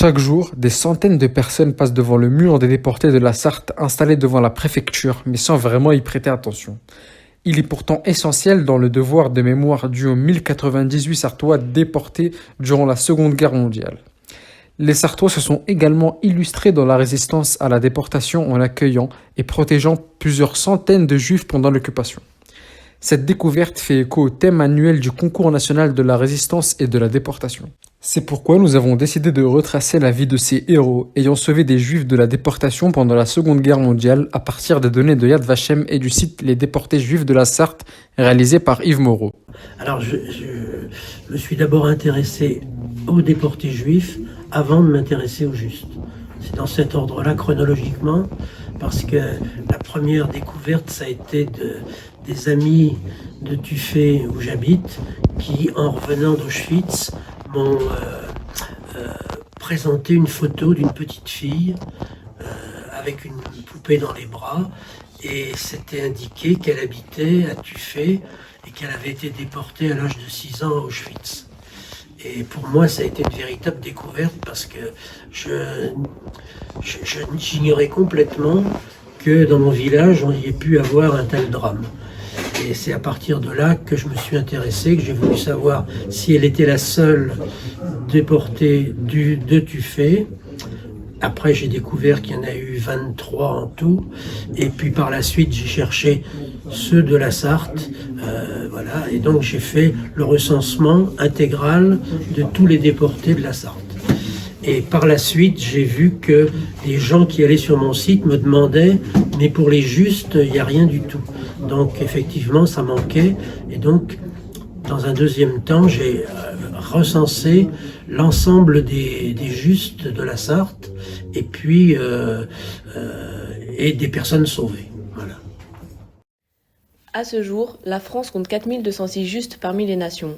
Chaque jour, des centaines de personnes passent devant le mur des déportés de la Sarthe installé devant la préfecture, mais sans vraiment y prêter attention. Il est pourtant essentiel dans le devoir de mémoire dû aux 1098 Sarthois déportés durant la Seconde Guerre mondiale. Les Sarthois se sont également illustrés dans la résistance à la déportation en accueillant et protégeant plusieurs centaines de Juifs pendant l'occupation. Cette découverte fait écho au thème annuel du Concours national de la résistance et de la déportation. C'est pourquoi nous avons décidé de retracer la vie de ces héros ayant sauvé des Juifs de la déportation pendant la Seconde Guerre mondiale à partir des données de Yad Vashem et du site Les déportés juifs de la Sarthe réalisé par Yves Moreau. Alors je me suis d'abord intéressé aux déportés juifs avant de m'intéresser aux justes. C'est dans cet ordre-là chronologiquement, parce que la première découverte, ça a été des amis de Tuffet où j'habite, qui en revenant d'Auschwitz m'ont présenté une photo d'une petite fille avec une poupée dans les bras, et c'était indiqué qu'elle habitait à Tuffet et qu'elle avait été déportée à l'âge de 6 ans à Auschwitz. Et pour moi, ça a été une véritable découverte parce que j'ignorais complètement que dans mon village, on y ait pu avoir un tel drame. Et c'est à partir de là que je me suis intéressé, que j'ai voulu savoir si elle était la seule déportée de Tuffet. Après, j'ai découvert qu'il y en a eu 23 en tout. Et puis par la suite, j'ai cherché ceux de la Sarthe. Voilà. Et donc, j'ai fait le recensement intégral de tous les déportés de la Sarthe. Et par la suite, j'ai vu que les gens qui allaient sur mon site me demandaient « mais pour les justes, il n'y a rien du tout ». Donc effectivement, ça manquait. Et donc, dans un deuxième temps, j'ai recensé l'ensemble des justes de la Sarthe et puis et des personnes sauvées. Voilà. À ce jour, la France compte 4206 justes parmi les nations.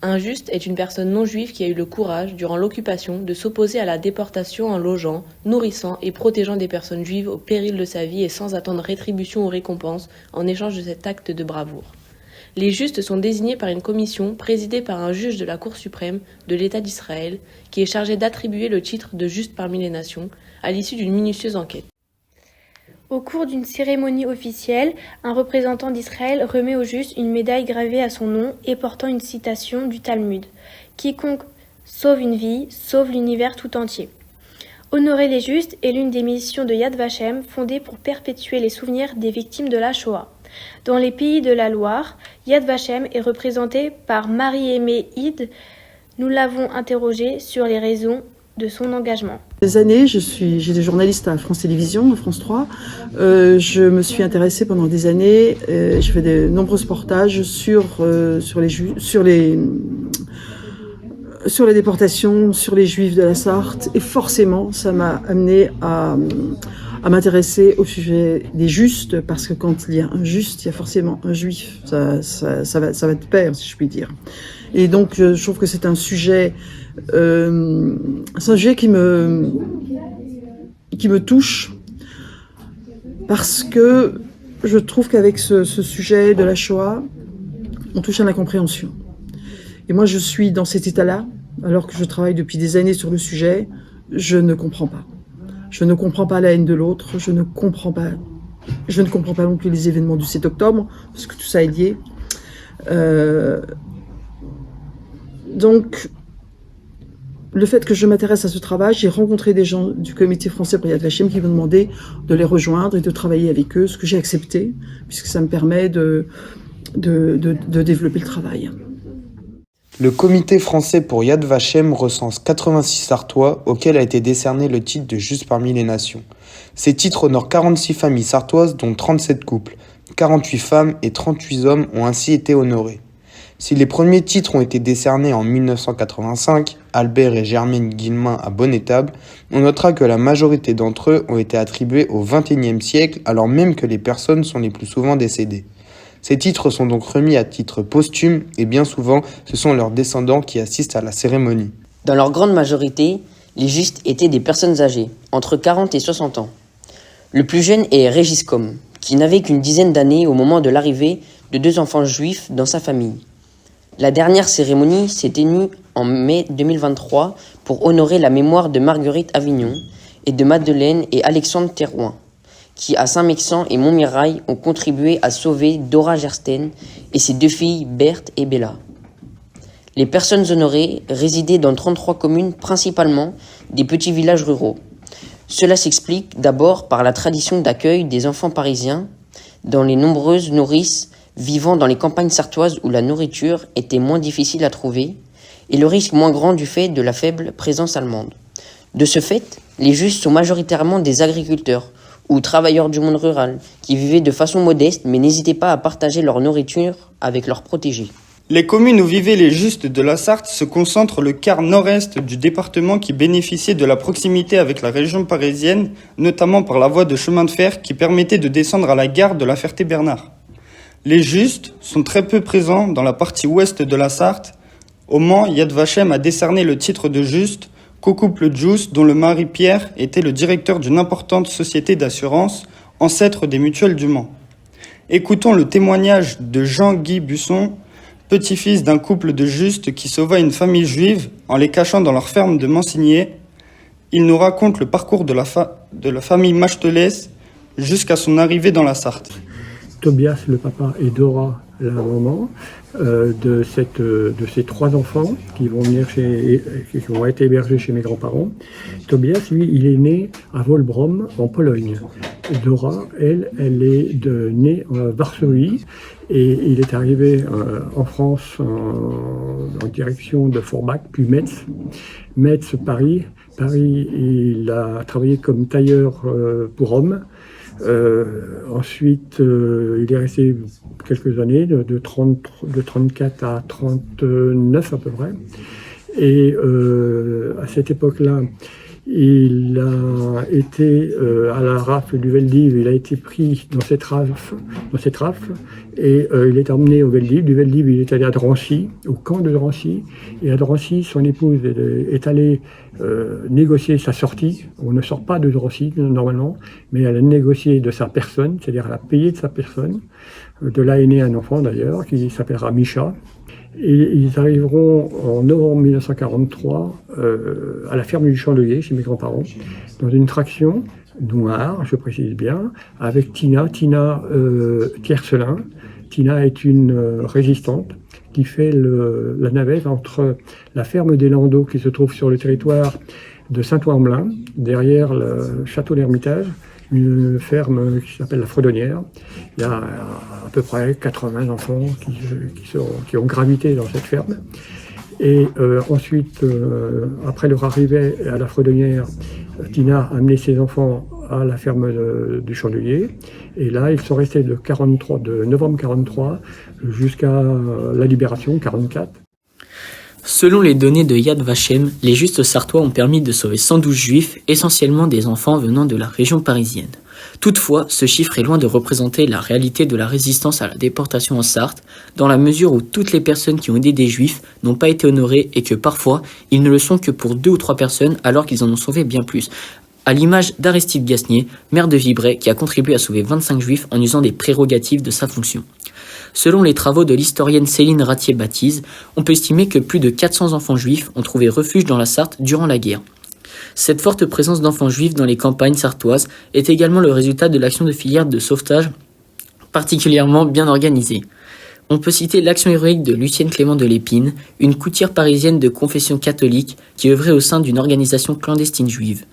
Un juste est une personne non juive qui a eu le courage, durant l'occupation, de s'opposer à la déportation en logeant, nourrissant et protégeant des personnes juives au péril de sa vie et sans attendre rétribution ou récompense en échange de cet acte de bravoure. Les justes sont désignés par une commission présidée par un juge de la Cour suprême de l'État d'Israël qui est chargé d'attribuer le titre de juste parmi les nations à l'issue d'une minutieuse enquête. Au cours d'une cérémonie officielle, un représentant d'Israël remet au juste une médaille gravée à son nom et portant une citation du Talmud. « Quiconque sauve une vie, sauve l'univers tout entier ». Honorer les justes est l'une des missions de Yad Vashem, fondée pour perpétuer les souvenirs des victimes de la Shoah. Dans les pays de la Loire, Yad Vashem est représenté par Marie-Aimée Hid. Nous l'avons interrogée sur les raisons de son engagement. Des années, j'étais journaliste à France Télévisions, à France 3. Je me suis intéressée pendant des années. J'ai fait de nombreux reportages sur les déportations, sur les Juifs de la Sarthe, et forcément, ça m'a amené à m'intéresser au sujet des justes, parce que quand il y a un juste, il y a forcément un Juif. Ça va de pair, si je puis dire. Et donc, je trouve que c'est un sujet qui me touche, parce que je trouve qu'avec ce sujet de la Shoah, on touche à l'incompréhension. Et moi, je suis dans cet état-là, alors que je travaille depuis des années sur le sujet. Je ne comprends pas. Je ne comprends pas la haine de l'autre. Je ne comprends pas non plus les événements du 7 octobre, parce que tout ça est lié. Donc, le fait que je m'intéresse à ce travail, j'ai rencontré des gens du comité français pour Yad Vashem qui m'ont demandé de les rejoindre et de travailler avec eux, ce que j'ai accepté, puisque ça me permet de développer le travail. Le comité français pour Yad Vashem recense 86 Sarthois auxquels a été décerné le titre de juste parmi les nations. Ces titres honorent 46 familles sarthoises, dont 37 couples. 48 femmes et 38 hommes ont ainsi été honorés. Si les premiers titres ont été décernés en 1985, Albert et Germaine Guillemin à Bonnétable, on notera que la majorité d'entre eux ont été attribués au XXIe siècle, alors même que les personnes sont les plus souvent décédées. Ces titres sont donc remis à titre posthume et bien souvent, ce sont leurs descendants qui assistent à la cérémonie. Dans leur grande majorité, les justes étaient des personnes âgées, entre 40 et 60 ans. Le plus jeune est Régis Com, qui n'avait qu'une dizaine d'années au moment de l'arrivée de 2 enfants juifs dans sa famille. La dernière cérémonie s'est tenue en mai 2023 pour honorer la mémoire de Marguerite Avignon et de Madeleine et Alexandre Thérouin, qui à Saint-Mexan et Montmirail ont contribué à sauver Dora Gersten et ses 2 filles Berthe et Bella. Les personnes honorées résidaient dans 33 communes, principalement des petits villages ruraux. Cela s'explique d'abord par la tradition d'accueil des enfants parisiens dans les nombreuses nourrices vivant dans les campagnes sartoises où la nourriture était moins difficile à trouver et le risque moins grand du fait de la faible présence allemande. De ce fait, les Justes sont majoritairement des agriculteurs ou travailleurs du monde rural qui vivaient de façon modeste mais n'hésitaient pas à partager leur nourriture avec leurs protégés. Les communes où vivaient les Justes de la Sarthe se concentrent le quart nord-est du département qui bénéficiait de la proximité avec la région parisienne, notamment par la voie de chemin de fer qui permettait de descendre à la gare de La Ferté-Bernard. Les Justes sont très peu présents dans la partie ouest de la Sarthe. Au Mans, Yad Vashem a décerné le titre de Juste qu'au couple Djous, dont le mari Pierre était le directeur d'une importante société d'assurance, ancêtre des mutuelles du Mans. Écoutons le témoignage de Jean-Guy Busson, petit-fils d'un couple de Justes qui sauva une famille juive en les cachant dans leur ferme de Mansigné. Il nous raconte le parcours de la famille Machteles jusqu'à son arrivée dans la Sarthe. Tobias, le papa, et Dora, la maman, de ces 3 enfants qui vont être hébergés chez mes grands-parents. Tobias, lui, il est né à Wolbrom, en Pologne. Dora, elle est née à Varsovie et il est arrivé en France en direction de Forbach, puis Metz. Metz, Paris. Paris, il a travaillé comme tailleur pour hommes. Ensuite, il est resté quelques années, de 34 à 39 à peu près. Et à cette époque-là, il a été à la rafle du Veldiv, il a été pris dans cette rafle et il est emmené au Veldiv. Du Veldiv, il est allé à Drancy, au camp de Drancy. Et à Drancy, son épouse est allée négocier sa sortie. On ne sort pas de Drancy normalement, mais elle a négocié de sa personne, c'est-à-dire elle a payé de sa personne. De là est né un enfant d'ailleurs, qui s'appellera Misha. Et ils arriveront en novembre 1943 à la ferme du Chandelier, chez mes grands-parents, dans une traction noire, je précise bien, avec Tina Tiercelin. Tina est une résistante qui fait la navette entre la ferme des Landaux qui se trouve sur le territoire de Saint-Ouen-en-Belin, derrière le château d'Hermitage, une ferme qui s'appelle la Fredonnière. Il y a à peu près 80 enfants qui ont gravité dans cette ferme. Et ensuite, après leur arrivée à la Fredonnière, Tina a amené ses enfants à la ferme du Chandelier. Et là, ils sont restés de novembre 43 jusqu'à la libération, 44. Selon les données de Yad Vashem, les Justes sartois ont permis de sauver 112 juifs, essentiellement des enfants venant de la région parisienne. Toutefois, ce chiffre est loin de représenter la réalité de la résistance à la déportation en Sarthe, dans la mesure où toutes les personnes qui ont aidé des juifs n'ont pas été honorées et que parfois, ils ne le sont que pour 2 ou 3 personnes alors qu'ils en ont sauvé bien plus. À l'image d'Aristide Gasnier, maire de Vibray, qui a contribué à sauver 25 juifs en usant des prérogatives de sa fonction. Selon les travaux de l'historienne Céline Ratier-Baptise, on peut estimer que plus de 400 enfants juifs ont trouvé refuge dans la Sarthe durant la guerre. Cette forte présence d'enfants juifs dans les campagnes sartoises est également le résultat de l'action de filières de sauvetage particulièrement bien organisée. On peut citer l'action héroïque de Lucienne Clément de Lépine, une coutière parisienne de confession catholique qui œuvrait au sein d'une organisation clandestine juive.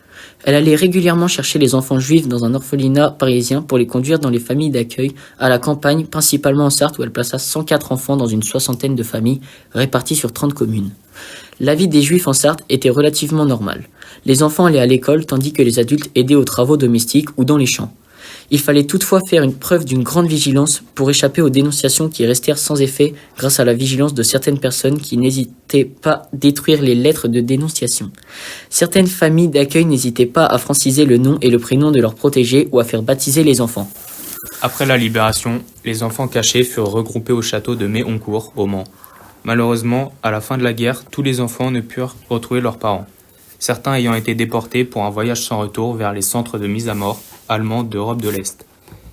Elle allait régulièrement chercher les enfants juifs dans un orphelinat parisien pour les conduire dans les familles d'accueil à la campagne, principalement en Sarthe où elle plaça 104 enfants dans une 60aine de familles réparties sur 30 communes. La vie des juifs en Sarthe était relativement normale. Les enfants allaient à l'école tandis que les adultes aidaient aux travaux domestiques ou dans les champs. Il fallait toutefois faire une preuve d'une grande vigilance pour échapper aux dénonciations qui restèrent sans effet grâce à la vigilance de certaines personnes qui n'hésitaient pas à détruire les lettres de dénonciation. Certaines familles d'accueil n'hésitaient pas à franciser le nom et le prénom de leurs protégés ou à faire baptiser les enfants. Après la libération, les enfants cachés furent regroupés au château de Méhoncourt, au Mans. Malheureusement, à la fin de la guerre, tous les enfants ne purent retrouver leurs parents, certains ayant été déportés pour un voyage sans retour vers les centres de mise à mort allemands d'Europe de l'Est.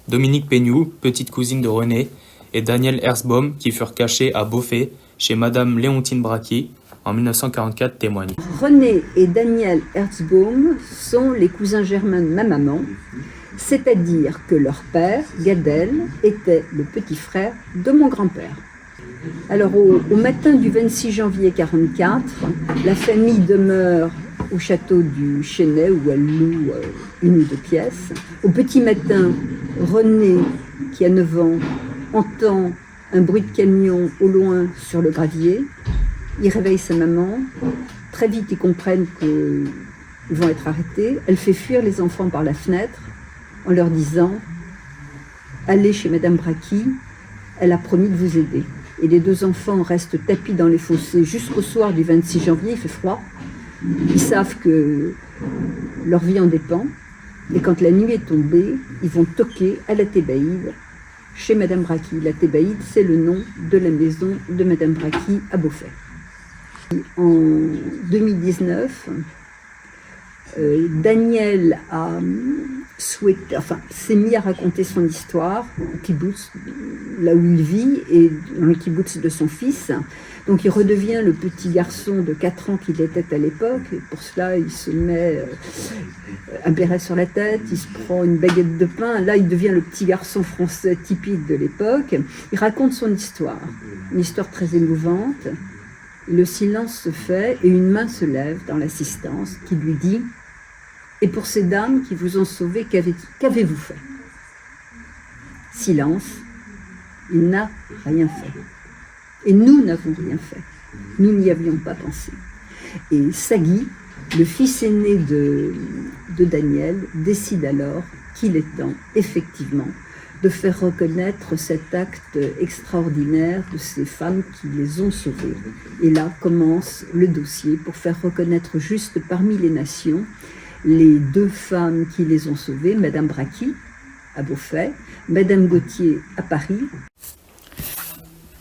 Dominique Peignoux, petite cousine de René, et Daniel Herzbaum, qui furent cachés à Beauvais, chez Madame Léontine Bracky en 1944 témoigne. René et Daniel Herzbaum sont les cousins germains de ma maman, c'est-à-dire que leur père, Gadel, était le petit frère de mon grand-père. Alors au matin du 26 janvier 1944, la famille demeure au château du Chesnay où elle loue une ou deux pièces. Au petit matin, René, qui a 9 ans, entend un bruit de camion au loin sur le gravier. Il réveille sa maman. Très vite, ils comprennent qu'ils vont être arrêtés. Elle fait fuir les enfants par la fenêtre en leur disant « Allez chez Madame Bracky, elle a promis de vous aider ». Et les 2 enfants restent tapis dans les fossés jusqu'au soir du 26 janvier, il fait froid. Ils savent que leur vie en dépend. Et quand la nuit est tombée, ils vont toquer à la Thébaïde, chez Madame Bracky. La Thébaïde, c'est le nom de la maison de Madame Bracky à Beaufait. En 2019, Daniel s'est mis à raconter son histoire au kibbutz, là où il vit, et dans le kibbutz de son fils. Donc il redevient le petit garçon de 4 ans qu'il était à l'époque. Et pour cela, il se met un béret sur la tête, il se prend une baguette de pain. Là, il devient le petit garçon français typique de l'époque. Il raconte son histoire, une histoire très émouvante. Le silence se fait et une main se lève dans l'assistance qui lui dit « Et pour ces dames qui vous ont sauvé, qu'avez-vous fait ?» Silence. Il n'a rien fait. Et nous n'avons rien fait. Nous n'y avions pas pensé. Et Sagui, le fils aîné de Daniel, décide alors qu'il est temps, effectivement, de faire reconnaître cet acte extraordinaire de ces femmes qui les ont sauvées. Et là commence le dossier pour faire reconnaître juste parmi les nations les 2 femmes qui les ont sauvées, Madame Bracky à Beaufait, Madame Gauthier à Paris.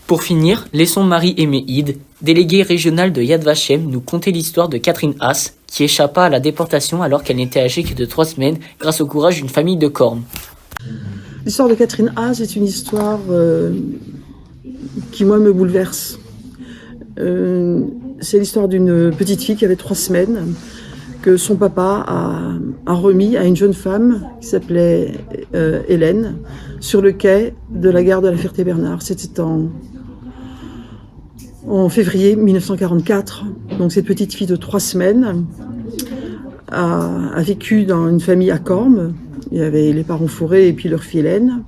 Pour finir, laissons Marie-Aimée Hide, déléguée régionale de Yad Vashem, nous conter l'histoire de Catherine Haas, qui échappa à la déportation alors qu'elle n'était âgée que de 3 semaines grâce au courage d'une famille de cornes. L'histoire de Catherine Haas est une histoire qui, moi, me bouleverse. C'est l'histoire d'une petite fille qui avait 3 semaines, que son papa a remis à une jeune femme qui s'appelait Hélène, sur le quai de la gare de la Ferté-Bernard. C'était en février 1944. Donc cette petite fille de 3 semaines a vécu dans une famille à Corme. Il y avait les parents Fauré et puis leur fille Hélène.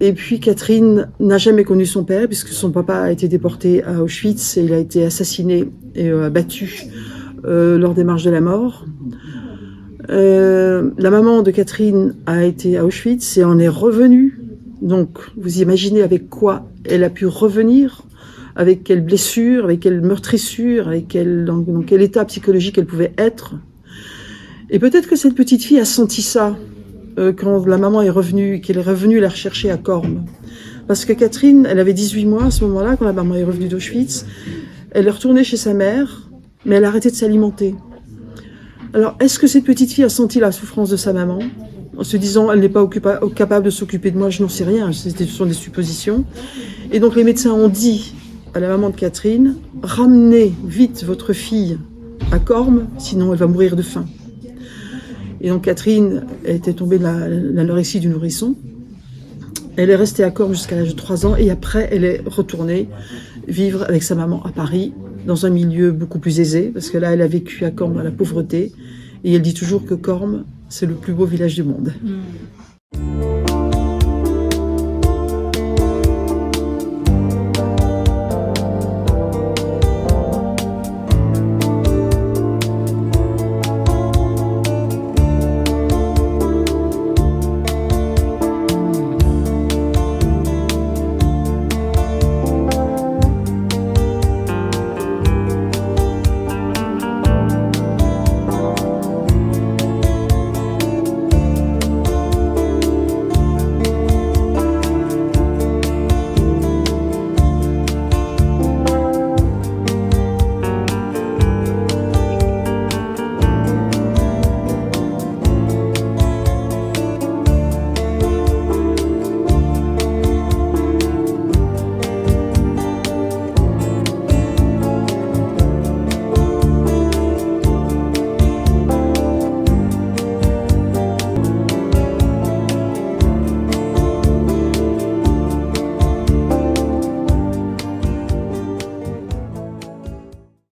Et puis Catherine n'a jamais connu son père puisque son papa a été déporté à Auschwitz et il a été assassiné et abattu lors des marches de la mort. La maman de Catherine a été à Auschwitz et en est revenue. Donc vous imaginez avec quoi elle a pu revenir, avec quelle blessure, avec quelle meurtrissure, dans quel état psychologique elle pouvait être. Et peut-être que cette petite fille a senti ça quand la maman est revenue, qu'elle est revenue la rechercher à Corme. Parce que Catherine, elle avait 18 mois à ce moment-là, quand la maman est revenue d'Auschwitz. Elle est retournée chez sa mère, mais elle a arrêté de s'alimenter. Alors, est-ce que cette petite fille a senti la souffrance de sa maman, en se disant, elle n'est pas capable de s'occuper de moi, je n'en sais rien, ce sont des suppositions. Et donc les médecins ont dit à la maman de Catherine, ramenez vite votre fille à Corme, sinon elle va mourir de faim. Et donc Catherine était tombée de l'anorexie du nourrisson. Elle est restée à Corme jusqu'à l'âge de 3 ans et après elle est retournée vivre avec sa maman à Paris, dans un milieu beaucoup plus aisé, parce que là elle a vécu à Corme dans la pauvreté et elle dit toujours que Corme c'est le plus beau village du monde.